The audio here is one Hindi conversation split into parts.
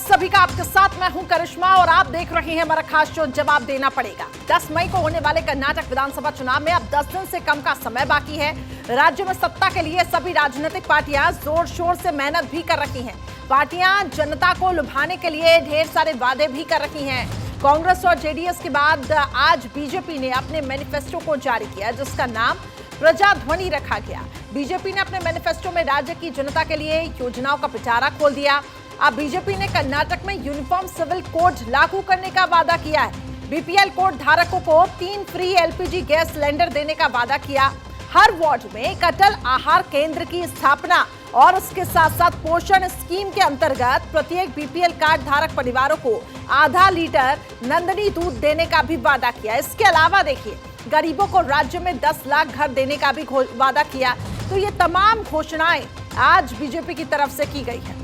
सभी का आपके साथ मैं हूं करिश्मा और आप देख रहे हैं हमारा खास शो जवाब देना पड़ेगा। 10 मई को होने वाले कर्नाटक विधानसभा चुनाव में अब 10 दिन से कम का समय बाकी है। राज्य में सत्ता के लिए सभी राजनीतिक पार्टियां जोर शोर से मेहनत भी कर रही हैं। पार्टियां जनता को लुभाने के लिए ढेर सारे वादे भी कर रही हैं। कांग्रेस और जेडीएस के बाद आज बीजेपी ने अपने मैनिफेस्टो को जारी किया, जिसका नाम प्रजाध्वनि रखा गया। बीजेपी ने अपने मैनिफेस्टो में राज्य की जनता के लिए योजनाओं का पिटारा खोल दिया। अब बीजेपी ने कर्नाटक में यूनिफॉर्म सिविल कोड लागू करने का वादा किया है। बीपीएल कोड धारकों को 3 फ्री एलपीजी गैस सिलेंडर देने का वादा किया। हर वार्ड में एक अटल आहार केंद्र की स्थापना और उसके साथ साथ पोषण स्कीम के अंतर्गत प्रत्येक बीपीएल कार्ड धारक परिवारों को आधा लीटर नंदनी दूध देने का भी वादा किया। इसके अलावा देखिए, गरीबों को राज्य में 10 लाख घर देने का भी वादा किया। तो ये तमाम घोषणाएं आज बीजेपी की तरफ से की गई है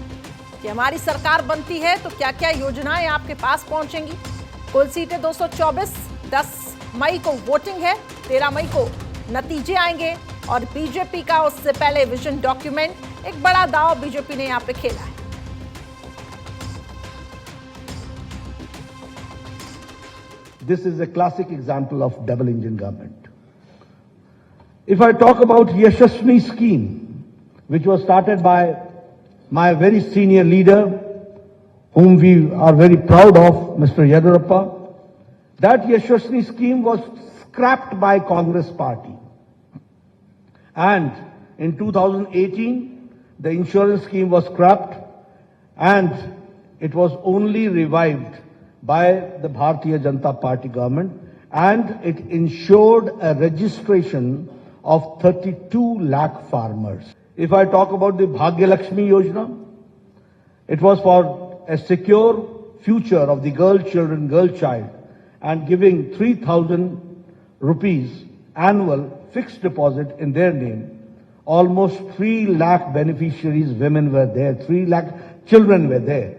कि हमारी सरकार बनती है तो क्या क्या योजनाएं आपके पास पहुंचेंगी। कुल सीटें 224, 10 मई को वोटिंग है, 13 मई को नतीजे आएंगे और बीजेपी का उससे पहले विजन डॉक्यूमेंट, एक बड़ा दांव बीजेपी ने यहां पे खेला है। This is a classic example of double engine government. If I talk about Yashasvi scheme, which was started by my very senior leader, whom we are very proud of, Mr. Yediyurappa, that Yashasvi scheme was scrapped by Congress party. And in 2018, the insurance scheme was scrapped and it was only revived by the Bharatiya Janata Party government, and it ensured a registration of 32 lakh farmers. If I talk about the Bhagya Lakshmi Yojana, it was for a secure future of the girl child, and giving 3,000 rupees annual fixed deposit in their name. Almost 3 lakh beneficiaries, women were there, 3 lakh children were there.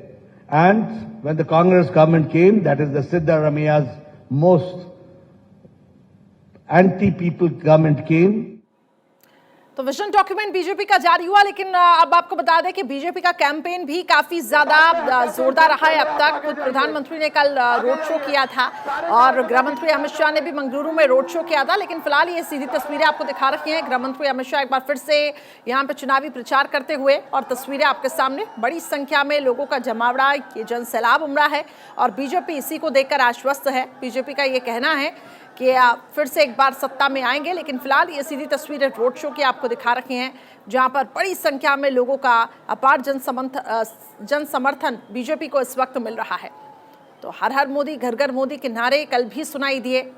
And when the Congress government came, that is the Siddaramaia's most anti-people government came. तो विजन डॉक्यूमेंट बीजेपी का जारी हुआ, लेकिन अब आपको बता दें कि बीजेपी का कैंपेन भी काफी ज्यादा जोरदार रहा है अब तक। प्रधानमंत्री ने कल रोड शो किया था और गृह मंत्री अमित शाह ने भी मंगलुरु में रोड शो किया था। लेकिन फिलहाल ये सीधी तस्वीरें आपको दिखा रखी हैं। गृह मंत्री अमित शाह एक बार फिर से यहाँ पे चुनावी प्रचार करते हुए, और तस्वीरें आपके सामने, बड़ी संख्या में लोगों का जमावड़ा, ये जन सैलाब उमड़ा है और बीजेपी इसी को देखकर आश्वस्त है। बीजेपी का ये कहना है कि फिर से एक बार सत्ता में आएंगे। लेकिन फिलहाल ये सीधी तस्वीरें रोड शो की आपको दिखा रखी हैं, जहां पर बड़ी संख्या में लोगों का अपार जन समर्थन बीजेपी को इस वक्त मिल रहा है। तो हर हर मोदी, घर घर मोदी के नारे कल भी सुनाई दिए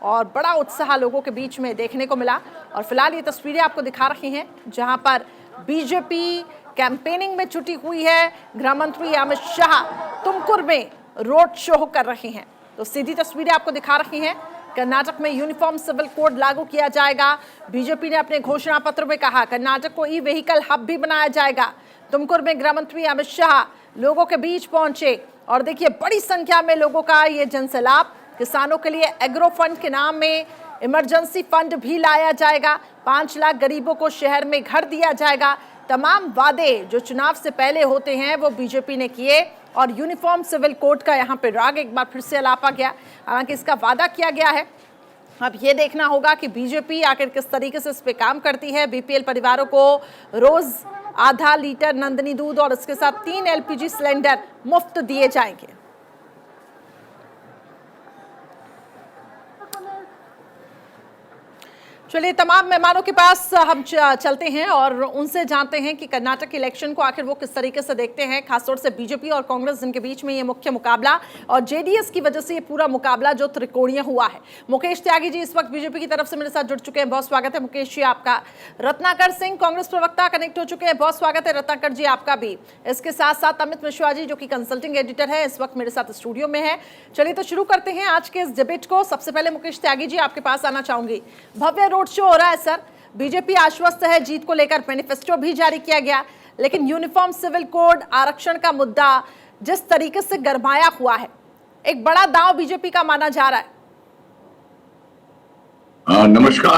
और बड़ा उत्साह लोगों के बीच में देखने को मिला। और फिलहाल ये तस्वीरें आपको दिखा रही हैं जहां पर बीजेपी कैंपेनिंग में जुटी हुई है। गृह मंत्री अमित शाह तुमकुर में रोड शो कर रहे हैं। तो सीधी तस्वीरें आपको दिखा रही हैं। कर्नाटक में यूनिफॉर्म सिविल कोड लागू किया जाएगा। बीजेपी ने अपने घोषणा पत्र में कहा कर्नाटक को ई व्हीकल हब भी बनाया जाएगा। तुमकुर में गृह मंत्री अमित शाह लोगों के बीच पहुंचे और देखिए, बड़ी संख्या में लोगों का ये जनसैलाब। किसानों के लिए एग्रो फंड के नाम में इमरजेंसी फंड भी लाया जाएगा। 5 लाख गरीबों को शहर में घर दिया जाएगा। तमाम वादे जो चुनाव से पहले होते हैं वो बीजेपी ने किए और यूनिफॉर्म सिविल कोड का यहाँ पे राग एक बार फिर से अलापा गया। हालांकि इसका वादा किया गया है। अब ये देखना होगा कि बीजेपी आखिर किस तरीके से इस पे काम करती है। बीपीएल परिवारों को रोज आधा लीटर नंदनी दूध और इसके साथ 3 एलपीजी सिलेंडर मुफ्त दिए जाएंगे। चलिए, तमाम मेहमानों के पास हम चलते हैं और उनसे जानते हैं कि कर्नाटक इलेक्शन को आखिर वो किस तरीके से देखते हैं, खासतौर से बीजेपी और कांग्रेस जिनके बीच में ये मुख्य मुकाबला और जेडीएस की वजह से ये पूरा मुकाबला जो त्रिकोणीय हुआ है। मुकेश त्यागी जी इस वक्त बीजेपी की तरफ से मेरे साथ जुड़ चुके हैं, बहुत स्वागत है मुकेश जी आपका। रत्नाकर सिंह कांग्रेस प्रवक्ता कनेक्ट हो चुके हैं, बहुत स्वागत है रत्नाकर जी आपका भी। इसके साथ साथ अमित मिश्रा जी जो कि कंसल्टिंग एडिटर है, इस वक्त मेरे साथ स्टूडियो में है। चलिए तो शुरू करते हैं आज के इस डिबेट को। सबसे पहले मुकेश त्यागी जी आपके पास आना चाहूंगी। भव्य रोड शो हो रहा है सर, बीजेपी आश्वस्त है जीत को लेकर, मैनिफेस्टो भी जारी किया गया, लेकिन यूनिफॉर्म सिविल कोड आरक्षण का मुद्दा जिस तरीके से गरमाया हुआ है, एक बड़ा दांव बीजेपी का माना जा रहा है। नमस्कार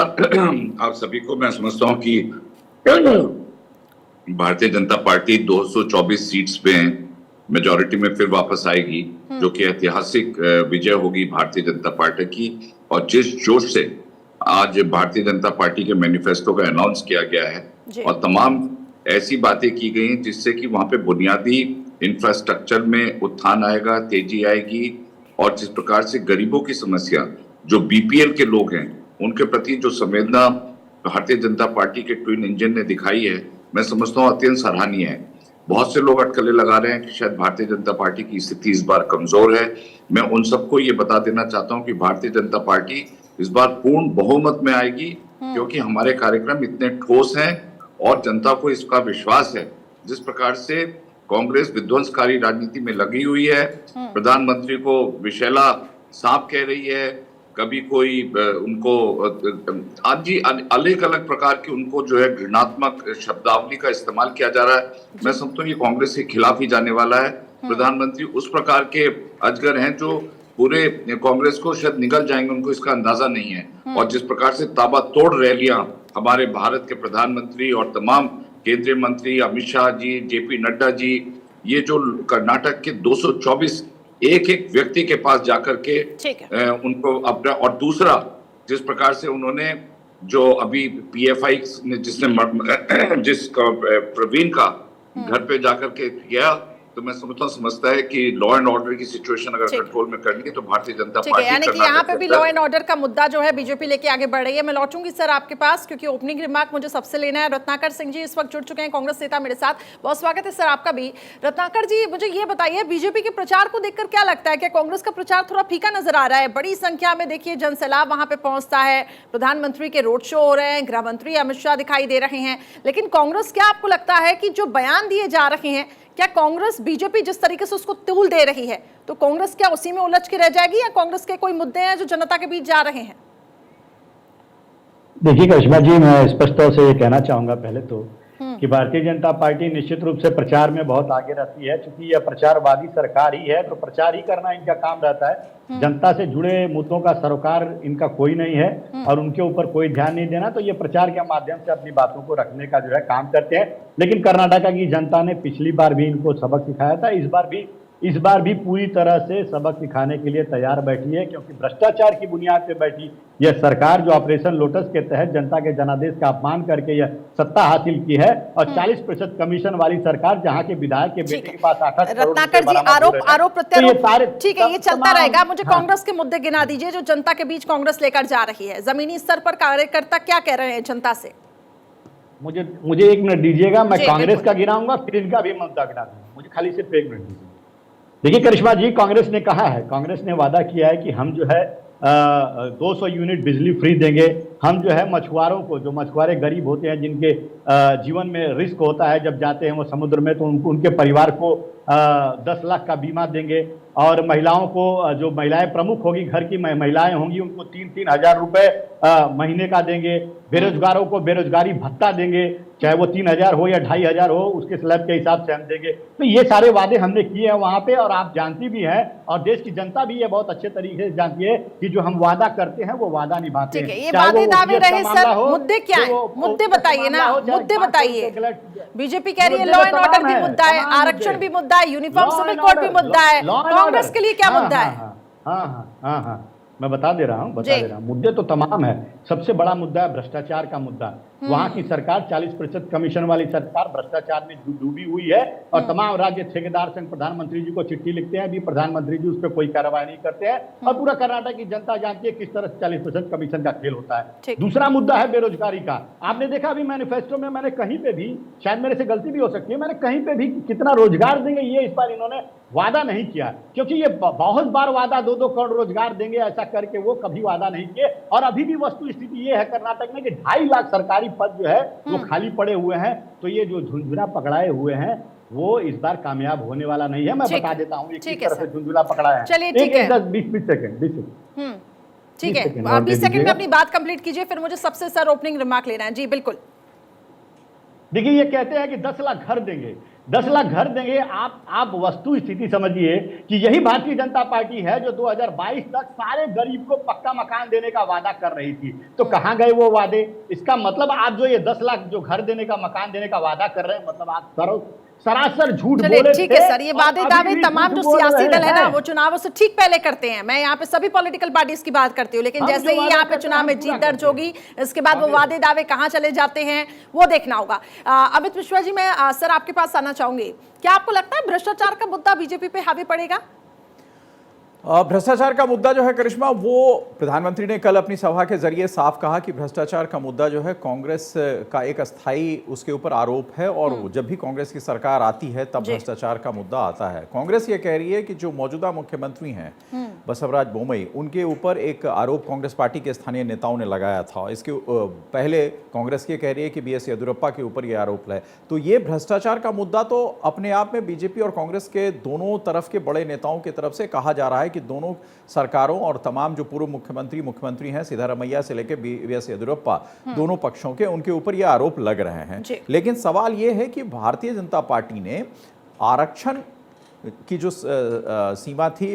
आप सभी को। मैं समझता हूं कि भारतीय जनता पार्टी 224 सीट्स पे मेजॉरिटी में फिर वापस आएगी, जो कि ऐतिहासिक विजय होगी भारतीय जनता पार्टी की। और जिस जोश से आज भारतीय जनता पार्टी के मैनिफेस्टो का अनाउंस किया गया है और तमाम ऐसी बातें की गई हैं जिससे कि वहां पे बुनियादी इंफ्रास्ट्रक्चर में उत्थान आएगा, तेजी आएगी। और जिस प्रकार से गरीबों की समस्या, जो बीपीएल के लोग हैं, उनके प्रति जो संवेदना भारतीय जनता पार्टी के ट्विन इंजन ने दिखाई है, मैं समझता हूँ अत्यंत सराहनीय है। बहुत से लोग अटकलें लगा रहे हैं कि शायद भारतीय जनता पार्टी की स्थिति इस बार कमजोर है। मैं उन सबको ये बता देना चाहता हूँ कि भारतीय जनता पार्टी इस बार पूर्ण बहुमत में आएगी, क्योंकि हमारे कार्यक्रम इतने ठोस हैं और जनता को इसका विश्वास है। जिस प्रकार से कांग्रेस विध्वंसकारी राजनीति में लगी हुई है, प्रधानमंत्री को विषैला सांप कह रही है, कभी कोई उनको आज जी अलग अलग प्रकार की उनको जो है घृणात्मक शब्दावली का इस्तेमाल किया जा रहा है। मैं समझता हूँ ये कांग्रेस के खिलाफ ही जाने वाला है। प्रधानमंत्री उस प्रकार के अजगर हैं जो पूरे कांग्रेस को शायद निगल जाएंगे, उनको इसका अंदाजा नहीं है। और जिस प्रकार से ताबड़तोड़ रैलियां हमारे भारत के प्रधानमंत्री और तमाम केंद्रीय मंत्री अमित शाह जी, जेपी नड्डा जी, ये जो कर्नाटक के 224 एक एक व्यक्ति के पास जाकर के उनको अपना, और दूसरा जिस प्रकार से उन्होंने जो अभी पीएफआई ने जिस प्रवीण का घर पे जाकर के किया, तो मैं समझता है कि लॉ एंड ऑर्डर की सिचुएशन अगर कंट्रोल में करनी है तो भारतीय जनता पार्टी, यानी कि यहाँ पे भी लॉ एंड ऑर्डर का मुद्दा जो है बीजेपी लेके आगे बढ़ रही है। मैं लौटूंगी सर आपके पास, क्योंकि ओपनिंग रिमार्क मुझे सबसे लेना है। रत्नाकर सिंह जी इस वक्त जुड़ चुके हैं, कांग्रेस नेता मेरे साथ। बहुत स्वागत है सर आपका भी। रत्नाकर जी, मुझे ये बताइए, बीजेपी के प्रचार को देखकर क्या लगता है, क्या कांग्रेस का प्रचार थोड़ा फीका नजर आ रहा है? बड़ी संख्या में देखिए जनसैलाब वहां पे पहुंचता है, प्रधानमंत्री के रोड शो हो रहे हैं, गृह मंत्री अमित शाह दिखाई दे रहे हैं, लेकिन कांग्रेस, क्या आपको लगता है कि जो बयान दिए जा रहे हैं, क्या कांग्रेस बीजेपी जिस तरीके से उसको तूल दे रही है, तो कांग्रेस क्या उसी में उलझ के रह जाएगी, या कांग्रेस के कोई मुद्दे हैं जो जनता के बीच जा रहे हैं? देखिए करिश्मा जी, मैं स्पष्ट तौर से ये कहना चाहूंगा पहले तो कि भारतीय जनता पार्टी निश्चित रूप से प्रचार में बहुत आगे रहती है। क्योंकि यह प्रचारवादी सरकार ही है, तो प्रचार ही करना इनका काम रहता है। जनता से जुड़े मुद्दों का सरोकार इनका कोई नहीं है और उनके ऊपर कोई ध्यान नहीं देना, तो ये प्रचार के माध्यम से अपनी बातों को रखने का जो है काम करते हैं। लेकिन कर्नाटक की जनता ने पिछली बार भी इनको सबक सिखाया था, इस बार भी पूरी तरह से सबक सिखाने के लिए तैयार बैठी है, क्योंकि भ्रष्टाचार की बुनियाद पे बैठी यह सरकार जो ऑपरेशन लोटस के तहत जनता के जनादेश का अपमान करके यह सत्ता हासिल की है, और 40% कमीशन वाली सरकार, जहां के विधायक के बेटे के पास 68 करोड़ रत्नाकर जी, आरोप प्रत्यारोप ठीक है, ये चलता रहेगा। मुझे कांग्रेस के मुद्दे गिना दीजिए जो जनता के बीच कांग्रेस लेकर जा रही है। जमीनी स्तर पर कार्यकर्ता क्या कह रहे हैं जनता से? मुझे 1 मिनट दीजिएगा, मैं कांग्रेस का गिनाऊंगा, फिर इनका भी मुद्दा गिना दूंगा। मुझे खाली सिर्फ 1 मिनट दीजिए। देखिए करिश्मा जी, कांग्रेस ने कहा है, कांग्रेस ने वादा किया है कि हम जो है 200 यूनिट बिजली फ्री देंगे। हम जो है मछुआरों को, जो मछुआरे गरीब होते हैं, जिनके जीवन में रिस्क होता है जब जाते हैं वो समुद्र में, तो उनके परिवार को 10 लाख का बीमा देंगे। और महिलाओं को, जो महिलाएं प्रमुख होगी, घर की महिलाएं होंगी, उनको 3-3 हजार रुपए महीने का देंगे। बेरोजगारों को बेरोजगारी भत्ता देंगे, चाहे वो 3,000 हो या 2,500 हो, उसके स्लैब के हिसाब से हम देंगे। तो ये सारे वादे हमने किए हैं वहां पे, और आप जानती भी हैं और देश की जनता भी ये बहुत अच्छे तरीके से जानती है कि जो हम वादा करते हैं वो वादा निभाते हैं। ये वादे दावे रहे सर, मुद्दे क्या है? मुद्दे बताइए ना, मुद्दे बताइए। बीजेपी कह रही है लॉ एंड ऑर्डर भी मुद्दा है, आरक्षण भी मुद्दा है, यूनिफॉर्म सिविल कोड भी मुद्दा है, कांग्रेस के लिए क्या मुद्दा है? हाँ, मैं बता दे रहा हूँ। मुद्दे तो तमाम है। सबसे बड़ा मुद्दा है भ्रष्टाचार का मुद्दा। वहां की सरकार 40% कमीशन वाली सरकार भ्रष्टाचार में डूबी हुई है, और तमाम राज्य ठेकेदार संघ प्रधानमंत्री जी को चिट्ठी लिखते हैं, अभी प्रधानमंत्री जी उस पर कोई कार्रवाई नहीं करते हैं, और पूरा कर्नाटक की जनता जानती है किस तरह से 40% कमीशन का खेल होता है। दूसरा मुद्दा है बेरोजगारी का। आपने देखा अभी मैनिफेस्टो में, मैंने कहीं पे भी, शायद मेरे से गलती भी हो सकती है, मैंने कहीं पे भी कितना रोजगार देंगे ये इस बार इन्होंने वादा नहीं किया, क्योंकि ये बहुत बार वादा 2-2 करोड़ रोजगार देंगे ऐसा करके वो कभी वादा नहीं किए। और अभी भी वस्तु स्थिति ये है कर्नाटक में कि 2.5 लाख सरकारी पद जो है वो खाली पड़े हुए हैं। तो ये जो झुंझुना पकड़ाए हुए हैं वो इस बार कामयाब होने वाला नहीं है। मैं बता देता हूँ किस तरह से झुंझुना पकड़ा है। चलिए ठीक है, 10-20 सेकंड ठीक है, 20 सेकंड में अपनी बात कंप्लीट कीजिए, फिर मुझे सबसे सर ओपनिंग रिमार्क लेना है। जी बिल्कुल। देखिए ये कहते हैं कि 10 लाख घर देंगे, 10 लाख घर देंगे। आप वस्तु स्थिति समझिए कि यही भारतीय जनता पार्टी है जो 2022 तक सारे गरीब को पक्का मकान देने का वादा कर रही थी। तो कहां गए वो वादे? इसका मतलब आप जो ये 10 लाख जो घर देने का, मकान देने का वादा कर रहे हैं, मतलब आप सरासर झूठ चलिए बोले ठीक थे है सर, ये और वादे अभी दावे भी तमाम झूठ जो बोल सियासी रहे दल है ना हैं। वो चुनावों से ठीक पहले करते हैं। मैं यहाँ पे सभी पॉलिटिकल पार्टीज की बात करती हूँ, लेकिन हम जैसे जो ही वादा यहाँ पे करते हैं, चुनाव हम में पूरा जीत दर्ज करते होगी, इसके बाद वो वादे दावे कहाँ चले जाते हैं वो देखना होगा। अमित मिश्रा जी, मैं सर आपके पास आना चाहूंगी। क्या आपको लगता है भ्रष्टाचार का मुद्दा बीजेपी पे हावी पड़ेगा? भ्रष्टाचार का मुद्दा जो है करिश्मा, वो प्रधानमंत्री ने कल अपनी सभा के जरिए साफ कहा कि भ्रष्टाचार का मुद्दा जो है कांग्रेस का एक अस्थायी उसके ऊपर आरोप है और जब भी कांग्रेस की सरकार आती है तब भ्रष्टाचार का मुद्दा आता है। कांग्रेस ये कह रही है कि जो मौजूदा मुख्यमंत्री हैं बसवराज बोमई, उनके ऊपर एक आरोप कांग्रेस पार्टी के स्थानीय नेताओं ने लगाया था। इसके पहले कांग्रेस ये कह रही है कि बीएस येदियुरप्पा के ऊपर ये आरोप है। तो ये भ्रष्टाचार का मुद्दा तो अपने आप में बीजेपी और कांग्रेस के दोनों तरफ के बड़े नेताओं की तरफ से कहा जा रहा है कि दोनों सरकारों और तमाम जो पूर्व मुख्यमंत्री हैं सिद्धारमैया से लेकर बीएस येदियुरप्पा, दोनों पक्षों के उनके ऊपर ये आरोप लग रहे हैं। लेकिन सवाल ये है कि भारतीय जनता पार्टी ने आरक्षण की जो सीमा थी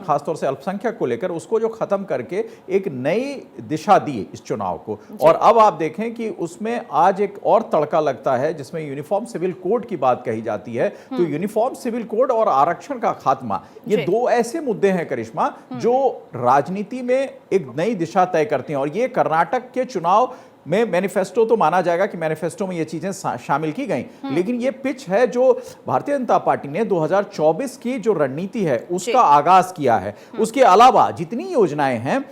खासतौर से अल्पसंख्यक को लेकर, उसको जो खत्म करके एक नई दिशा दी इस चुनाव को। और अब आप देखें कि उसमें आज एक और तड़का लगता है जिसमें यूनिफॉर्म सिविल कोड की बात कही जाती है। तो यूनिफॉर्म सिविल कोड और आरक्षण का खात्मा, ये दो ऐसे मुद्दे हैं करिश्मा जो राजनीति में एक नई दिशा तय करते हैं। और ये कर्नाटक के चुनाव में मैनिफेस्टो तो माना जाएगा कि मैनिफेस्टो में ये चीजें शामिल की गई, लेकिन ये पिच है जो भारतीय जनता पार्टी ने 2024 की जो रणनीति है उसका आगाज किया है। उसके अलावा जितनी योजनाएं हैं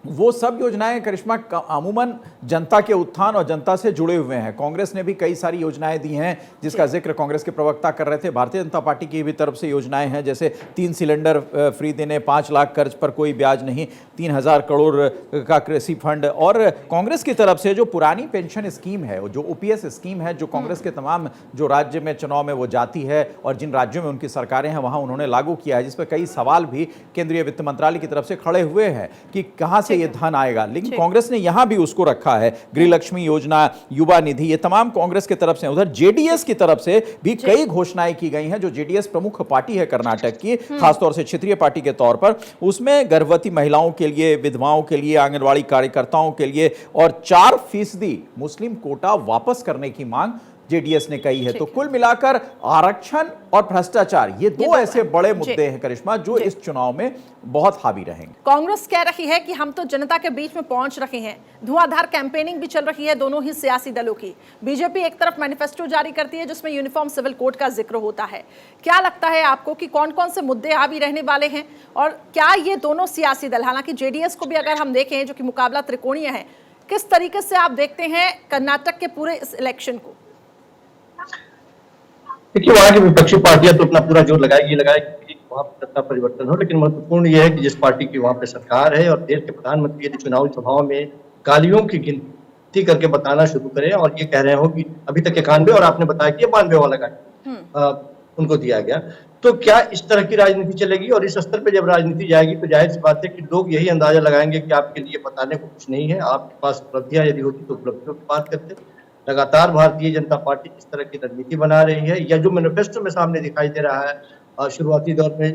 वो सब योजनाएं करिश्मा अमूमन जनता के उत्थान और जनता से जुड़े हुए हैं। कांग्रेस ने भी कई सारी योजनाएं दी हैं जिसका जिक्र कांग्रेस के प्रवक्ता कर रहे थे। भारतीय जनता पार्टी की भी तरफ से योजनाएं हैं, जैसे 3 सिलेंडर फ्री देने, 5 लाख कर्ज पर कोई ब्याज नहीं, 3000 करोड़ का कृषि फंड। और कांग्रेस की तरफ से जो पुरानी पेंशन स्कीम है, जो ओपीएस स्कीम है, जो कांग्रेस के तमाम जो राज्य में चुनाव में वो जाती है और जिन राज्यों में उनकी सरकारें हैं वहां उन्होंने लागू किया है, जिस पर कई सवाल भी केंद्रीय वित्त मंत्रालय की तरफ से खड़े हुए हैं कि कहां से ये धन आएगा। लेकिन कांग्रेस ने यहां भी उसको रखा है। गृह लक्ष्मी योजना, युवा निधि, ये तमाम कांग्रेस की तरफ से। उधर जेडीएस की तरफ से भी कई घोषणाएं की गई हैं, जो जेडीएस प्रमुख पार्टी है कर्नाटक की, खासतौर से क्षेत्रीय पार्टी के तौर पर। उसमें गर्भवती महिलाओं के लिए, विधवाओं के लिए, आंगनवाड़ी कार्यकर्ताओं के लिए और 4% मुस्लिम कोटा वापस करने की मांग जेडीएस ने कही है। तो कुल मिलाकर आरक्षण और भ्रष्टाचार, ये दो ऐसे बड़े मुद्दे हैं करिश्मा जो इस चुनाव में बहुत हावी रहेंगे। कांग्रेस कह रही है कि हम तो जनता के बीच में पहुंच रहे हैं, धुआंधार कैंपेनिंग भी चल रही है दोनों ही सियासी दलों की। बीजेपी एक तरफ मैनिफेस्टो जारी करती है जिसमें यूनिफॉर्म सिविल कोड का जिक्र होता है। क्या लगता है आपको कि कौन कौन से मुद्दे हावी रहने वाले हैं, और क्या ये दोनों सियासी दल, हालांकि जेडीएस को भी अगर हम देखें जो कि मुकाबला त्रिकोणीय है, किस तरीके से आप देखते हैं कर्नाटक के पूरे इस इलेक्शन को? देखिए, वहाँ की विपक्षी पार्टियां तो अपना पूरा जोर लगाएगी कि वहाँ पर सत्ता परिवर्तन हो, लेकिन महत्वपूर्ण यह है कि जिस पार्टी की वहाँ पे सरकार है और देश के प्रधानमंत्री यदि चुनावी सभाओं में गालियों की गिनती करके बताना शुरू करें और ये कह रहे हो कि अभी तक 91 और आपने बताया कि 92 वाला गाली उनको दिया गया, तो क्या इस तरह की राजनीति चलेगी? और इस स्तर पर जब राजनीति जाएगी तो जाहिर सी बात है कि लोग यही अंदाजा लगाएंगे कि आपके लिए बताने को कुछ नहीं है, आपके पास उपलब्धियां यदि होती तो उपलब्धियों की बात करते। लगातार भारतीय जनता पार्टी इस तरह की रणनीति बना रही है, या जो मैनिफेस्टो में सामने दिखाई दे रहा है शुरुआती दौर में,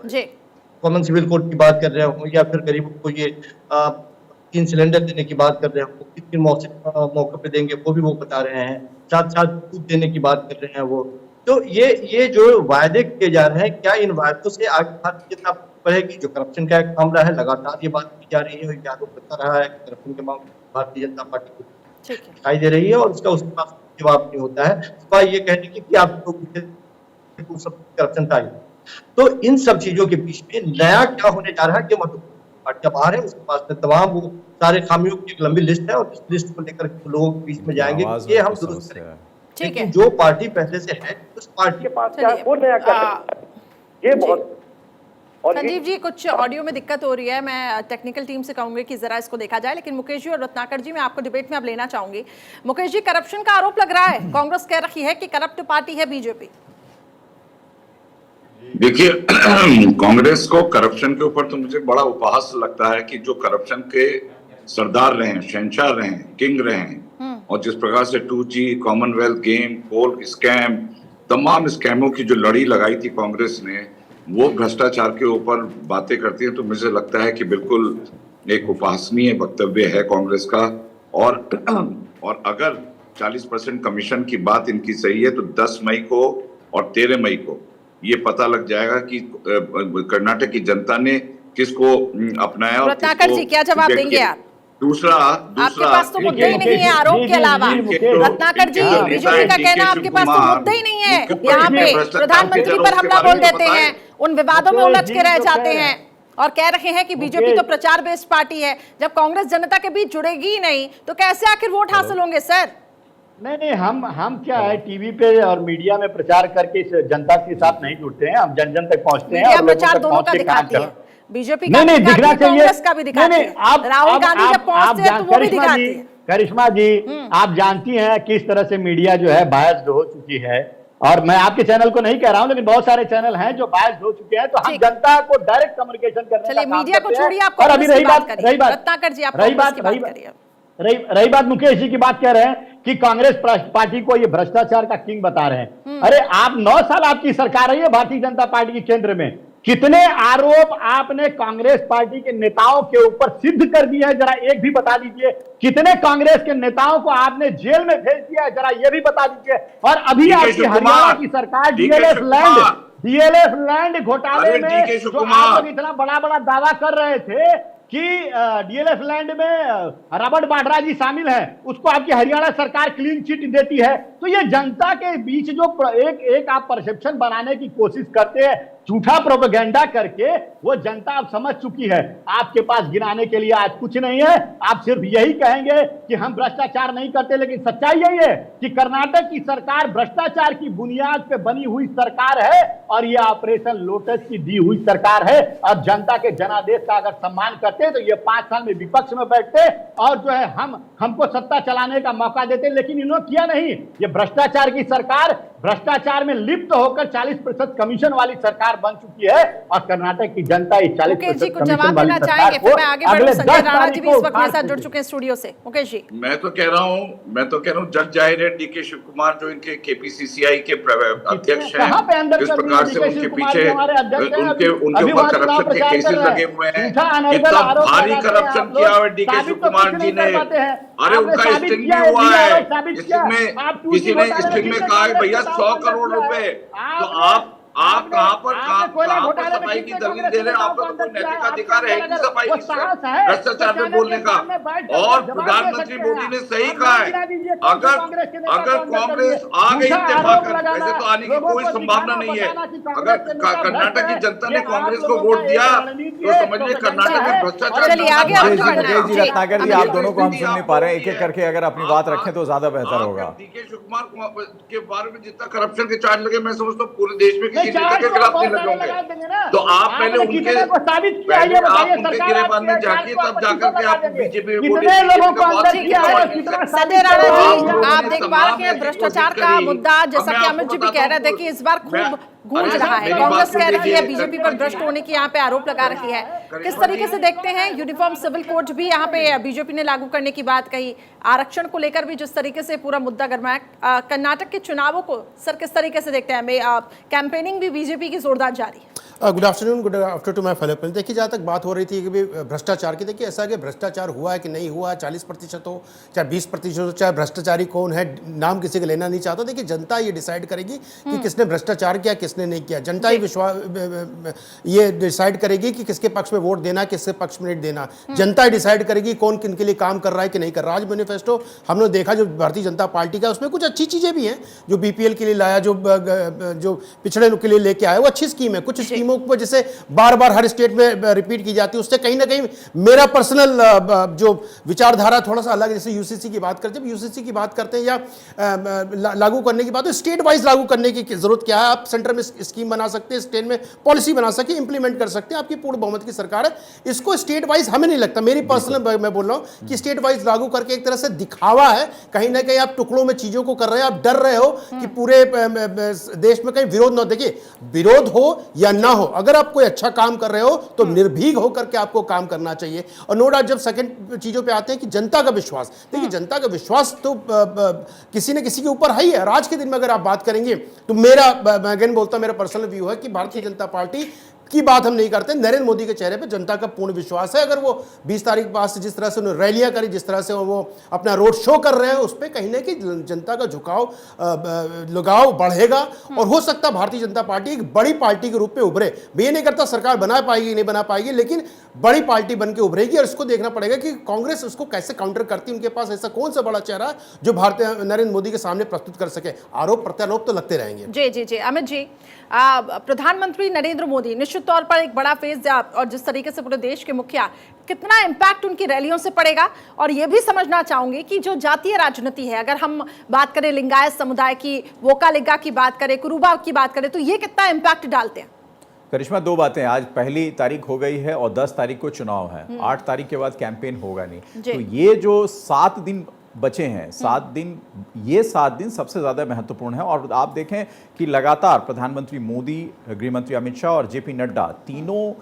ये कॉमन सिविल कोड की बात कर रहे हो या फिर गरीबों को ये 3 सिलेंडर देने की बात कर रहे हो, कितने मौके पे देंगे वो भी वो बता रहे हैं, साथ साथ दूध देने की बात कर रहे हैं वो। तो ये जो वायदे किए जा रहे हैं, क्या इन वायदों से आगे भारतीय जनता बढ़ेगी? जो करप्शन का एक मामला है, लगातार ये बात की जा रही है, आरोप लगता रहा है करप्शन के मामले भारतीय जनता पार्टी को दिखाई दे रही है और उसका उसके पास जवाब नहीं होता है। तो ये कहने की कि आप लोग सब करप्शन का, तो इन सब चीजों के बीच में नया क्या होने जा रहा है कि पार्टियां बाहर है, उसके पास में तमाम वो सारे खामियों की एक लंबी लिस्ट है और इस लिस्ट को लेकर लोगों के बीच में जाएंगे ये हम दुरुस्त करेंगे। ठीक है, जो पार्टी पहले से है उस पार्टी के पास क्या वो नया कर, ये बहुत। संजीव जी, कुछ ऑडियो में दिक्कत हो रही है, मैं टेक्निकल टीम से कहूंगी कि जरा इसको देखा जाए। लेकिन मुकेश जी और रत्नाकर जी, मैं आपको डिबेट में अब लेना चाहूंगी। मुकेश जी, करप्शन का आरोप लग रहा है, कांग्रेस कह रही है कि करप्ट पार्टी है बीजेपी। देखिए, कांग्रेस को करप्शन के ऊपर तो मुझे बड़ा उपहास लगता है कि जो करप्शन के सरदार रहे हैं, शहंशाह रहे हैं, किंग रहे हैं, और जिस प्रकार से 2G, कॉमनवेल्थ गेम, पोल स्कैम, तमाम स्कैमों की जो लड़ी लगाई थी कांग्रेस ने, वो भ्रष्टाचार के ऊपर बातें करती है, तो मुझे लगता है कि बिल्कुल एक उपहासनीय वक्तव्य है कांग्रेस का। और अगर 40% कमीशन की बात इनकी सही है तो 10 मई को और 13 मई को ये पता लग जाएगा कि कर्नाटक की जनता ने किसको अपनाया और रत्नाकर जी, क्या जवाब देंगे आप? दूसरा आपके पास तो मुद्दे ही नहीं है आरोप के अलावा। रत्नाकर जी, बीजेपी का कहना आपके पास तो मुद्दे ही नहीं है, यहाँ पे प्रधानमंत्री पर हमला बोल देते हैं, उन विवादों में उलझ के रह जाते हैं और कह रहे हैं कि बीजेपी तो प्रचार बेस्ड पार्टी है। जब कांग्रेस जनता के बीच जुड़ेगी ही नहीं तो कैसे आखिर वोट हासिल होंगे सर? नहीं, हम क्या है, टीवी पे और मीडिया में प्रचार करके इस जनता के साथ नहीं जुड़ते हैं, हम जन जन तक पहुंचते हैं। मीडिया प्रचार दोनों का दिखाती है, बीजेपी का नहीं दिखना चाहिए, कांग्रेस का भी दिखाती है। राहुल गांधी जब पहुंचते हैं तो वो भी दिखाती है। करिश्मा जी, आप जानती हैं किस तरह से मीडिया जो है बायस्ड हो चुकी है, और मैं आपके चैनल को नहीं कह रहा हूं, लेकिन बहुत सारे चैनल हैं जो बायस्ड हो चुके हैं, तो हम जनता को डायरेक्ट कम्युनिकेशन करने का काम मीडिया को करते हैं। छोड़िए, आप और अभी रही बात रत्नाकर जी, आप रही बात मुकेश जी की बात कह रहे हैं कि कांग्रेस पार्टी को ये भ्रष्टाचार का किंग बता रहे हैं। अरे आप 9 साल आपकी सरकार रही है भारतीय जनता पार्टी के केंद्र में, कितने आरोप आपने कांग्रेस पार्टी के नेताओं के ऊपर सिद्ध कर दिए हैं, जरा एक भी बता दीजिए। कितने कांग्रेस के नेताओं को आपने जेल में भेज दिया है, जरा ये भी बता दीजिए। और अभी आपकी हरियाणा की सरकार डीएलएफ लैंड घोटाले में जो आप लोग इतना बड़ा दावा कर रहे थे कि डीएलएफ लैंड में रॉबर्ट वाड्रा जी शामिल हैं, उसको आपकी हरियाणा सरकार क्लीन चिट देती है। तो ये जनता के बीच जो एक आप परसेप्शन बनाने की कोशिश करते हैं झूठा प्रोपेगेंडा करके, वो जनता अब समझ चुकी है। आपके पास गिनाने के लिए आज कुछ नहीं है, आप सिर्फ यही कहेंगे कि हम भ्रष्टाचार नहीं करते, लेकिन सच्चाई यही है कि कर्नाटक की सरकार भ्रष्टाचार की बुनियाद पे बनी हुई सरकार है और ये ऑपरेशन लोटस की दी हुई सरकार है। और जनता के जनादेश का अगर सम्मान करते तो ये 5 साल में विपक्ष में बैठते और जो है हमको सत्ता चलाने का मौका देते, लेकिन इन्होंने किया नहीं। ये भ्रष्टाचार की सरकार, भ्रष्टाचार में लिप्त होकर 40% कमिशन वाली सरकार बन चुकी है और कर्नाटक की जनता इस 40% कमीशन वाली सरकार को अगले 10 राणा जी भी इस वक्त मेरे साथ जुड़ चुके हैं स्टूडियो से। मुकेश जी, मैं तो कह रहा हूँ जग जाहिर है डीके शिव कुमार जो इनके केपीसीसीआई के अध्यक्ष हैं, जिस प्रकार से उनके पीछे उनके ऊपर करप्शन के केसेस लगे हुए हैं, कितना भारी करप्शन किया हुआ डीके शिव कुमार जी ने। अरे उनका स्टिंग भी हुआ है, किसी ने स्टिंग में कहा है भैया 100 करोड़ रुपए, तो आप कहां पर सफाई की दलील दे रहे हैं? आपका तो कोई नैतिक अधिकार है कि सफाई की भ्रष्टाचार पे बोलने का? और प्रधानमंत्री मोदी ने सही कहा है, अगर कांग्रेस आ गई इत्तेफाक कर, वैसे तो आने की कोई संभावना नहीं है, अगर कर्नाटक की जनता ने कांग्रेस को वोट दिया तो समझिए कर्नाटक में भ्रष्टाचार। रत्नाकर जी, आप दोनों को हम सुन नहीं पा रहे हैं, एक एक करके अगर अपनी बात रखें तो ज्यादा बेहतर होगा। डीके शिव कुमार के बारे में जितना करप्शन के चार्ज लगे, मैं समझता हूँ पूरे देश में नेता के खिलाफ नहीं लगे होंगे। तो आप पहले उनके गिरेबान में जाके तब जाकर के आप बीजेपी संजय राणा जी, आप देख पा रहे हैं भ्रष्टाचार का मुद्दा, जैसा कि अमित जी भी कह रहे थे कि इस बार खूब गूंज रहा है। कांग्रेस कह रही है बीजेपी पर भ्रष्ट होने की यहाँ पे आरोप लगा रही है। किस तरीके से देखते हैं? यूनिफॉर्म सिविल कोड भी यहाँ पे बीजेपी ने लागू करने की बात कही, आरक्षण को लेकर भी जिस तरीके से पूरा मुद्दा गरमाया, कर्नाटक के चुनावों को सर किस तरीके से देखते हैं? कैंपेनिंग भी बीजेपी की जोरदार जारी है। Good afternoon, good after two my fellow friends. देखिए, जहाँ तक बात हो रही थी कि भ्रष्टाचार की, देखिए ऐसा है कि भ्रष्टाचार हुआ है कि नहीं हुआ, 40% हो चाहे 20% हो, चाहे भ्रष्टाचारी कौन है नाम किसी का लेना नहीं चाहता। देखिए जनता ये डिसाइड करेगी कि किसने भ्रष्टाचार किया किसने नहीं किया। जनता ही ये डिसाइड करेगी कि किसके पक्ष में वोट देना किसके पक्ष में नहीं देना। जनता डिसाइड करेगी कौन किन के लिए काम कर रहा है कि नहीं कर रहा। आज मैनिफेस्टो हमने देखा जो भारतीय जनता पार्टी का, उसमें कुछ अच्छी चीज़ें भी हैं जो बीपीएल के लिए लाया, जो पिछड़े लोग के लिए लेके आया, वो अच्छी स्कीम है। कुछ स्कीमों को जैसे बार बार हर स्टेट में रिपीट की जाती है, उससे कहीं ना कहीं मेरा पर्सनल जो विचारधारा थोड़ा सा अलग है। जैसे यूसीसी की बात करते हैं, यूसीसी की बात करते हैं या लागू करने की बात, तो स्टेट वाइज लागू करने की जरूरत क्या है? आप सेंटर में स्कीम बना सकते हैं, स्टेट में पॉलिसी बना सकते हैं, इंप्लीमेंट कर सकते हैं, आपकी पूर्ण बहुमत की सरकार है। इसको स्टेट वाइज हमें नहीं लगता, मेरी पर्सनल मैं बोल रहा हूं कि स्टेट वाइज लागू करके एक तरह से दिखावा है, कहीं ना कहीं आप टुकड़ों में चीजों को कर रहे हैं, आप डर रहे हो कि पूरे देश में कहीं विरोध ना। देखिए विरोध हो या ना हो, अगर आप कोई अच्छा काम कर रहे हो तो निर्भीक होकर के आपको काम करना चाहिए। और नो डाउट जब सेकंड चीजों पे आते हैं कि जनता का विश्वास, देखिए जनता का विश्वास तो किसी न किसी के ऊपर है ही है। आज के दिन में अगर आप बात करेंगे तो मेरा, मैं अगेन बोलता हूं, मेरा पर्सनल व्यू है कि भारतीय जनता पार्टी की बात हम नहीं करते। नरेंद्र मोदी के चेहरे पे जनता का पूर्ण विश्वास है। अगर वो 20 तारीख बाद से जिस तरह से उन्होंने रैलियां करी, जिस तरह से वो अपना रोड शो कर रहे हैं, उस पर कहीं ना कहीं जनता का झुकाव लगाव बढ़ेगा और हो सकता है भारतीय जनता पार्टी एक बड़ी पार्टी के रूप में उभरे। मैं ये नहीं करता सरकार बना पाएगी नहीं बना पाएगी, लेकिन बड़ी पार्टी बन के उभरेगी और इसको देखना पड़ेगा कि कांग्रेस उसको कैसे काउंटर करती है। उनके पास ऐसा कौन सा बड़ा चेहरा है जो भारतीय नरेंद्र मोदी के सामने प्रस्तुत कर सके। आरोप प्रत्यारोप तो लगते रहेंगे। जी जी जी अमित जी, प्रधानमंत्री नरेंद्र मोदी निश्चित तौर पर एक बड़ा फेज और जिस तरीके से पूरे देश के मुखिया, कितना इम्पैक्ट उनकी रैलियों से पड़ेगा। और ये भी समझना चाहूंगी कि जो जातीय राजनीति है, अगर हम बात करें लिंगायत समुदाय की, वोका लिंगा की बात करें, कुरुबा की बात करें, तो ये कितना इम्पैक्ट डालते हैं? करिश्मा, दो बातें, आज पहली तारीख हो गई है और 10 तारीख को चुनाव है, 8 तारीख के बाद कैंपेन होगा नहीं। तो ये जो 7 दिन बचे हैं, 7 दिन, ये 7 दिन सबसे ज्यादा महत्वपूर्ण है। और आप देखें कि लगातार प्रधानमंत्री मोदी, गृहमंत्री अमित शाह और जेपी नड्डा तीनों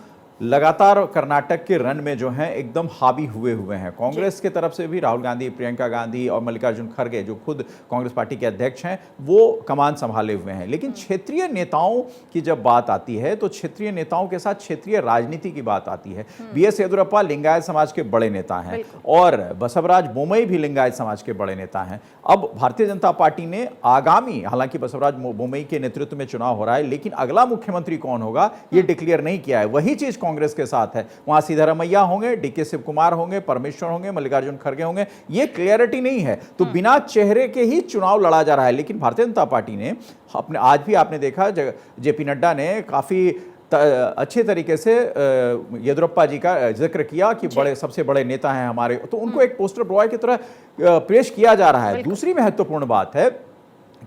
लगातार कर्नाटक के रन में जो हैं एकदम हावी हुए हैं। कांग्रेस के तरफ से भी राहुल गांधी, प्रियंका गांधी और मल्लिकार्जुन खड़गे, जो खुद कांग्रेस पार्टी के अध्यक्ष हैं, वो कमान संभाले हुए हैं। लेकिन क्षेत्रीय नेताओं की जब बात आती है तो क्षेत्रीय नेताओं के साथ क्षेत्रीय राजनीति की बात आती है। बीएस येदियुरप्पा लिंगायत समाज के बड़े नेता हैं और बसवराज बोम्मई भी लिंगायत समाज के बड़े नेता हैं। अब भारतीय जनता पार्टी ने आगामी, हालांकि बसवराज बोम्मई के नेतृत्व में चुनाव हो रहा है, लेकिन अगला मुख्यमंत्री कौन होगा ये डिक्लेयर नहीं किया है। वही चीज कांग्रेस के साथ है। वहां सिद्धरमैया होंगे, डीके शिव कुमार होंगे, परमेश्वर होंगे, मल्लिकार्जुन खड़गे होंगे, ये क्लियरिटी नहीं है। तो बिना चेहरे के ही चुनाव लड़ा जा रहा है। लेकिन भारतीय जनता पार्टी ने अपने, आज भी आपने देखा जेपी नड्डा ने काफी अच्छे तरीके से येदियुरप्पा जी का जिक्र किया कि बड़े, सबसे बड़े नेता हैं हमारे, तो उनको एक पोस्टर बॉय की तरह पेश किया जा रहा है। दूसरी महत्वपूर्ण बात है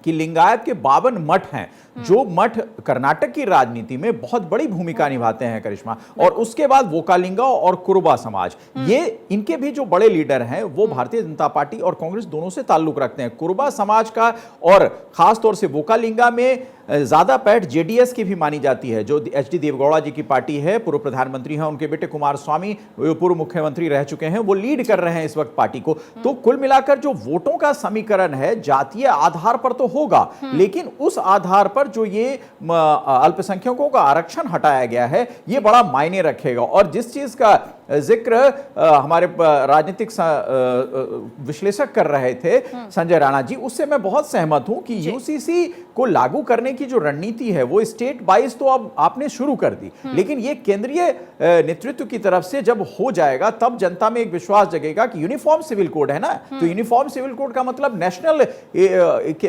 कि लिंगायत के 52 मठ हैं, जो मठ कर्नाटक की राजनीति में बहुत बड़ी भूमिका निभाते हैं करिश्मा। और उसके बाद वोकालिंगा और कुरुबा समाज, ये इनके भी जो बड़े लीडर हैं वो भारतीय जनता पार्टी और कांग्रेस दोनों से ताल्लुक रखते हैं। कुरुबा समाज का और खासतौर से वोकालिंगा में ज्यादा पैठ जेडीएस की भी मानी जाती है, जो एचडी देवगौड़ा जी की पार्टी है, पूर्व प्रधानमंत्री हैं, उनके बेटे कुमार स्वामी पूर्व मुख्यमंत्री रह चुके हैं, वो लीड कर रहे हैं इस वक्त पार्टी को। तो कुल मिलाकर जो वोटों का समीकरण है जातीय आधार पर तो होगा, लेकिन उस आधार पर जो ये अल्पसंख्यकों का आरक्षण हटाया गया है, ये बड़ा मायने रखेगा। और जिस चीज का जिक्र हमारे राजनीतिक विश्लेषक कर रहे थे संजय राणा जी, उससे मैं बहुत सहमत हूं कि यूसीसी को लागू करने की जो रणनीति है वो स्टेट वाइज तो अब आपने शुरू कर दी, लेकिन ये केंद्रीय नेतृत्व की तरफ से जब हो जाएगा तब जनता में एक विश्वास जगेगा कि यूनिफॉर्म सिविल कोड है ना। तो यूनिफॉर्म सिविल कोड का मतलब नेशनल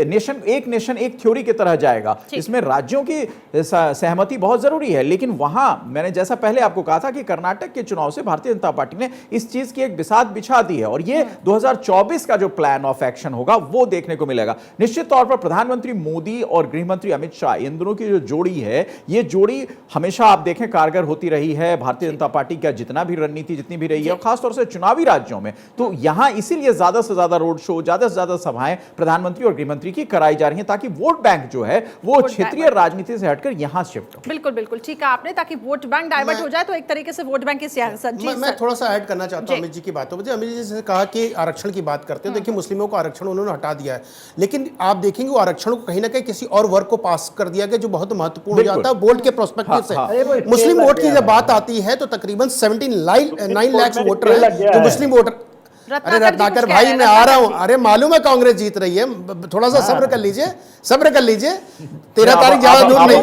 नेशन, एक नेशन एक थ्योरी की तरह जाएगा। इसमें राज्यों की सहमति बहुत जरूरी है। लेकिन वहां मैंने जैसा पहले आपको कहा था कि कर्नाटक के चुनाव से भारतीय जनता पार्टी ने इस चीज की एक बिसात बिछा दी है और ये 2024 का जो प्लान ऑफ एक्शन होगा वो देखने को मिलेगा। निश्चित तौर पर प्रधानमंत्री मोदी और गृहमंत्री अमित शाह, इन दोनों की जो जोड़ी है, ये जोड़ी हमेशा आप देखें कारगर होती रही है भारतीय जनता पार्टी का जितना भी रणनीति जितनी भी रही है, खासतौर से चुनावी राज्यों में। तो यहां इसीलिए ज्यादा से ज्यादा रोड शो, ज्यादा से ज्यादा सभाएं प्रधानमंत्री और गृहमंत्री की कराई जा रही है, ताकि वोट बैंक जो है वो क्षेत्रीय राजनीति से हटकर यहां शिफ्ट हो। बिल्कुल बिल्कुल ठीक है आपने, ताकि वोट बैंक डाइवर्ट हो जाए तो एक तरीके से वोट बैंक की सियासत। मैं थोड़ा सा ऐड करना चाहता हूं अमित जी की बातों में। अमित जी ने कहा कि आरक्षण की बात करते हैं, देखिए मुस्लिमों को आरक्षण उन्होंने हटा दिया है, लेकिन आप देखेंगे वो आरक्षण को कहीं ना कहीं किसी और वर्ग को पास कर दिया गया जो बहुत महत्वपूर्ण हो जाता है वोट के प्रोस्पेक्टिव से। मुस्लिम वोट की जब बात आती है तो तकरीबन 79 लाख वोटर है जो मुस्लिम वोटर। अरे रत्नाकर भाई मैं आ रहा हूं, अरे मालूम है कांग्रेस जीत रही है, थोड़ा सा सब्र कर लीजिए, सब्र कर लीजिए, 13 तारीख ज्यादा दूर नहीं।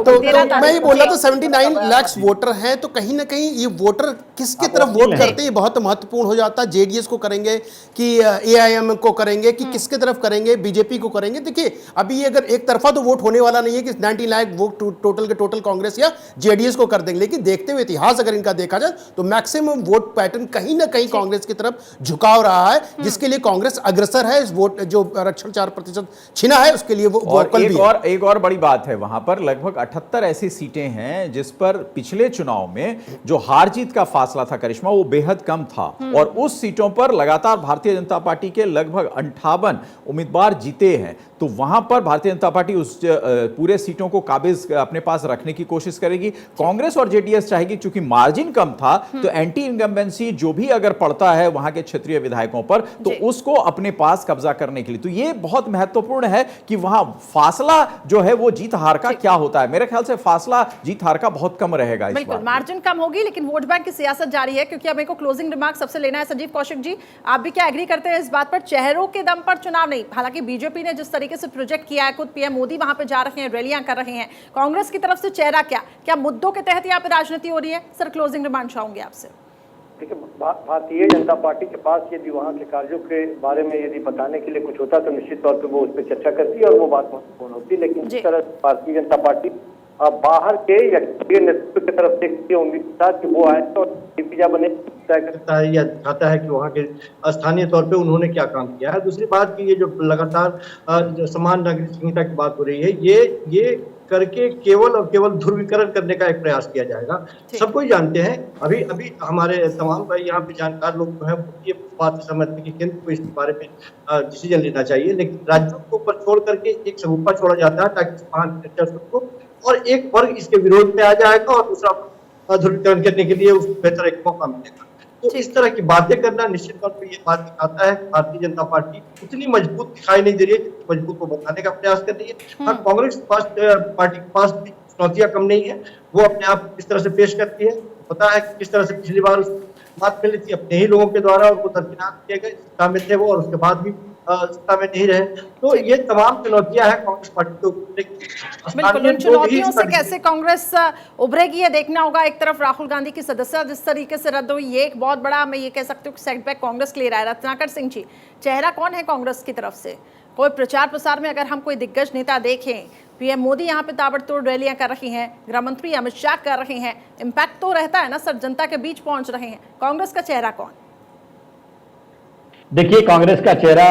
तो मैं ये बोल रहा था 79 लाख वोटर हैं, तो कहीं ना कहीं ये वोटर किसकी तरफ वोट करते हैं बहुत महत्वपूर्ण हो जाता है। जेडीएस को करेंगे कि एआईएम को करेंगे कि किसके तरफ करेंगे, बीजेपी को करेंगे। देखिए अभी अगर एक तरफा तो वोट होने वाला नहीं है कि 90 लाख वोट टोटल के टोटल कांग्रेस या जेडीएस को कर देंगे, लेकिन देखते हुए इतिहास अगर इनका देखा जाए तो मैक्सिमम वोट पैटर्न कहीं ना कहीं कांग्रेस की तरफ झुकाव रहा है, जिसके लिए कांग्रेस अग्रसर है। इस वोट जो आरक्षण 4% छिना है उसके लिए वो वोकल भी है। एक और बड़ी बात है, वहां पर लगभग 78 ऐसी सीटें हैं जिस पर पिछले चुनाव में जो हार जीत का फासला था करिश्मा वो बेहद कम था, और उस सीटों पर लगातार भारतीय जनता पार्टी के लगभग 58 उम्मीदवार जीते हैं। तो तो वहां पर भारतीय जनता पार्टी उस पूरे सीटों को काबिज अपने पास रखने की कोशिश करेगी। कांग्रेस और जेडीएस चाहेगी, क्योंकि मार्जिन कम था, तो एंटी इनकम्बेंसी जो भी अगर पड़ता है वहां के क्षेत्रीय विधायकों पर, तो उसको अपने पास कब्जा करने के लिए। तो ये बहुत महत्वपूर्ण है कि वहां फासला जो है वो जीत हार का क्या होता है। मेरे ख्याल से फासला जीत हार का बहुत कम रहेगा इस बिल्कुल, बार। मार्जिन कम होगी, लेकिन वोट बैंक की सियासत जारी है। क्योंकि अब मेरे को क्लोजिंग रिमार्क सबसे लेना है। संजीव कौशिक जी, आप भी क्या एग्री करते हैं इस बात पर, चेहरों के दम पर चुनाव नहीं? हालांकि बीजेपी ने जिस तरीके से प्रोजेक्ट किया है, खुद पीएम मोदी वहां पे जा रहे हैं, रैलियां कर रहे हैं, कांग्रेस की तरफ से चेहरा क्या मुद्दों के तहत यहाँ पे राजनीति हो रही है? सर, क्लोजिंग रिमार्क चाहूंगे आपसे। देखिए, भारतीय जनता पार्टी के पास यदि वहाँ के कार्यों के बारे में यदि बताने के लिए कुछ होता तो निश्चित तौर पे वो उस पर चर्चा करती है और वो बात महत्वपूर्ण होती है। लेकिन जिस तरह भारतीय जनता पार्टी बाहर के या नेतृत्व की तरफ देखती है, उम्मीद था कि वो आए और पिज्जा बने तय करता है या दिखाता है कि वहाँ के स्थानीय तौर पे उन्होंने क्या काम किया है। दूसरी बात की ये जो लगातार समान नागरिक संहिता की बात हो रही है, ये करके केवल और केवल ध्रुवीकरण करने का एक प्रयास किया जाएगा। सब कोई जानते हैं, अभी हमारे तमाम भाई यहाँ पे जानकार लोग जो है ये बात समझते हैं कि केंद्र को इस बारे में डिसीजन लेना चाहिए, लेकिन राज्यों को ऊपर छोड़ करके एक समूपा छोड़ा जाता है ताकि वहाँ को और एक वर्ग इसके विरोध में आ जाएगा और दूसरा ध्रुवीकरण करने के लिए उसको बेहतर एक मौका मिलेगा। तो इस तरह की बातें करना निश्चित तौर पर ये बात दिखाता है भारतीय जनता पार्टी उतनी मजबूत दिखाई नहीं दे रही है, मजबूत को बताने का प्रयास कर रही है। हाँ, कांग्रेस पार्टी के पास भी चुनौतियां कम नहीं है, वो अपने आप इस तरह से पेश करती है। पता है कि किस तरह से पिछली बार बात मिली थी अपने ही लोगों के द्वारा, उनको दरकिनार किए गए, सत्ता में थे वो और उसके बाद भी सत्ता में नहीं रहे। तो ये तमाम चुनौतियां हैं कांग्रेस पार्टी को। बिल्कुल, उन चुनौतियों से कैसे कांग्रेस उभरेगी ये देखना होगा। एक तरफ राहुल गांधी की सदस्यता जिस तरीके से रद्द हुई, ये एक बहुत बड़ा, मैं ये कह सकती हूँ, सेटबैक कांग्रेस ले रहा है। रत्नाकर सिंह जी, चेहरा कौन है कांग्रेस की तरफ से? कोई प्रचार प्रसार में अगर हम कोई दिग्गज नेता देखें, पीएम मोदी यहाँ पे ताबड़तोड़ रैलियां कर रही हैं, गृह मंत्री अमित शाह कर रहे हैं, इम्पैक्ट तो रहता है ना सर, जनता के बीच पहुंच रहे हैं। कांग्रेस का चेहरा कौन? देखिए, कांग्रेस का चेहरा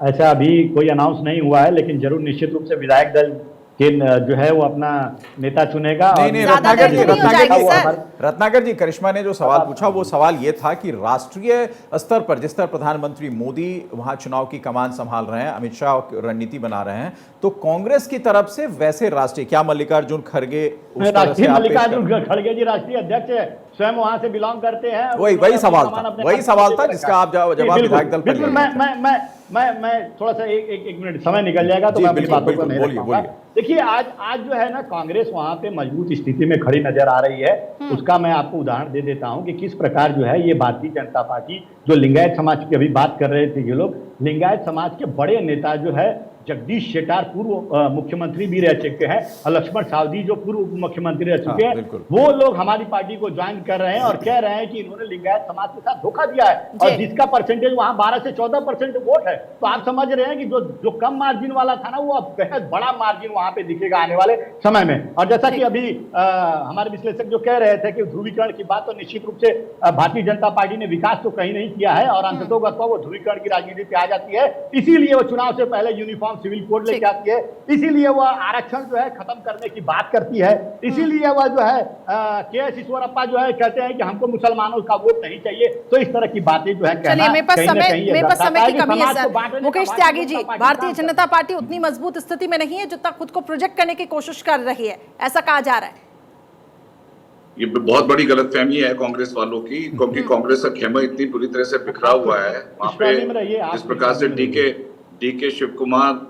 ऐसा अभी कोई अनाउंस नहीं हुआ है, लेकिन जरूर निश्चित रूप से विधायक दल के जो है वो अपना नेता चुनेगा। नहीं, रत्नाकर जी, करिश्मा ने जो सवाल पूछा वो सवाल ये था कि राष्ट्रीय स्तर पर जिस तरह प्रधानमंत्री मोदी वहां चुनाव की कमान संभाल रहे हैं, अमित शाह रणनीति बना रहे हैं, तो कांग्रेस की तरफ से वैसे राष्ट्रीय क्या मल्लिकार्जुन खड़गे मल्लिकार्जुन खड़गे जी राष्ट्रीय अध्यक्ष है, स्वयं वहां से बिलोंग करते हैं। वही सवाल था जिसका आप जवाब विधायक दल पर। मैं थोड़ा सा एक मिनट समय निकल जाएगा तो मैं अपनी बातों को नहीं रखूंगा। देखिए, आज जो है ना कांग्रेस वहां पे मजबूत स्थिति में खड़ी नजर आ रही है। उसका मैं आपको उदाहरण दे देता हूं कि किस प्रकार जो है ये भारतीय जनता पार्टी, जो लिंगायत समाज की अभी बात कर रहे थे ये लोग, लिंगायत समाज के बड़े नेता जो है जगदीश शेट्टार पूर्व मुख्यमंत्री भी रह चुके हैं और लक्ष्मण सावदी जो पूर्व उप मुख्यमंत्री रह चुके हैं, वो लोग हमारी पार्टी को ज्वाइन कर रहे हैं और कह रहे हैं कि इन्होंने लिंगायत समाज के साथ धोखा दिया है और जिसका परसेंटेज वहां 12 से 14% वोट है। तो आप समझ रहे हैं कि जो कम मार्जिन वाला था ना, वो अब बेहद बड़ा मार्जिन वहां पे दिखेगा आने वाले समय में। और जैसा कि अभी हमारे विश्लेषक जो कह रहे थे कि ध्रुवीकरण की बात, तो निश्चित रूप से भारतीय जनता पार्टी ने विकास तो कहीं नहीं किया है और अंततोगत्वा वो ध्रुवीकरण की राजनीति पे आ जाती है। इसीलिए वो चुनाव से पहले यूनिफॉर्म सिविल कोड लेके आती है, इसीलिए वह आरक्षण जो है खत्म करने की बात करती है, इसीलिए वह जो है के.एस. ईश्वरप्पा जो है कहते हैं कि हमको मुसलमानों का वोट नहीं चाहिए। तो इस तरह की बातें जो है कहना मेरे पास समय की कमी है सर। मुकेश त्यागी जी, भारतीय जनता पार्टी उतनी मजबूत स्थिति में नहीं है जितना खुद को प्रोजेक्ट करने की कोशिश कर रही है, ऐसा कहा जा रहा है। ये बहुत बड़ी गलतफहमी है कांग्रेस वालों की, क्योंकि कांग्रेस का खेमा इतनी बुरी तरह से बिखरा हुआ है। वहां पे जिस प्रकार से डीके शिव कुमार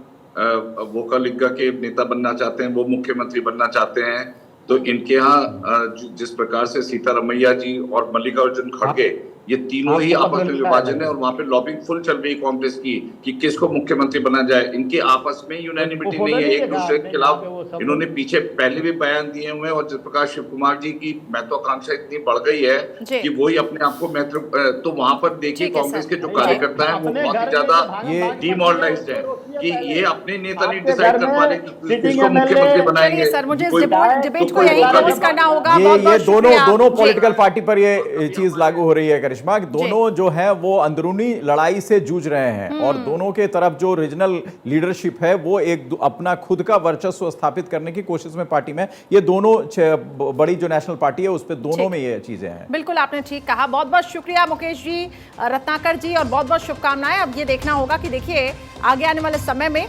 वोकालिंगा के नेता बनना चाहते हैं, वो मुख्यमंत्री बनना चाहते हैं, तो इनके यहाँ जिस प्रकार से सीतारमैया जी और मल्लिकार्जुन खड़गे, ये तीनों ही आपस में विभाजन है और वहां पे लॉबिंग फुल चल रही है कांग्रेस की कि किसको मुख्यमंत्री बना जाए। इनके आपस में यूनानिमिटी नहीं है, एक दूसरे के खिलाफ इन्होंने पीछे पहले भी बयान दिए हुए हैं। और जिस प्रकार शिव कुमार जी की महत्वाकांक्षा इतनी बढ़ गई है कि वही अपने आप को महत्व, तो वहां पर देखिए कांग्रेस के जो कार्यकर्ता है वो बहुत ही ज्यादा डिमोरलाइज्ड है कि ये अपने नेता नहीं डिसाइड कर पा रहे कि किसको मुख्यमंत्री बनाएंगे। सर, मुझे इस डिबेट को यहीं क्लोज करना होगा। ये दोनों पॉलिटिकल पार्टी पर ये चीज लागू हो रही है करिश्मा, दोनों जो है वो अंदरूनी लड़ाई से जूझ रहे हैं और दोनों के तरफ जो रीजनल लीडरशिप है वो एक अपना खुद का वर्चस्व स्थापित स्थापित करने की कोशिश में पार्टी में, ये दोनों बड़ी जो नेशनल पार्टी है उस पर दोनों में ये चीजें हैं। बिल्कुल आपने ठीक कहा। बहुत बहुत शुक्रिया मुकेश जी, रत्नाकर जी, और बहुत बहुत शुभकामनाएं। अब ये देखना होगा कि देखिए आगे आने वाले समय में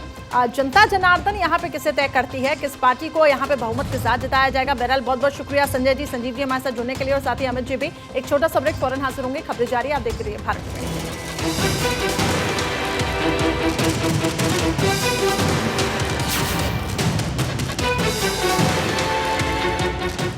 जनता जनार्दन यहाँ पे किसे तय करती है, किस पार्टी को यहाँ पे बहुमत के साथ जिताया जाएगा। बहरहाल बहुत बहुत शुक्रिया संजय जी, संजीव जी हमारे साथ जुड़ने के लिए, और साथ ही अमित जी भी। एक छोटा सा ब्रेक, फौरन हाजिर होंगे। खबरें जारी, आप देखते रहिए भारत में।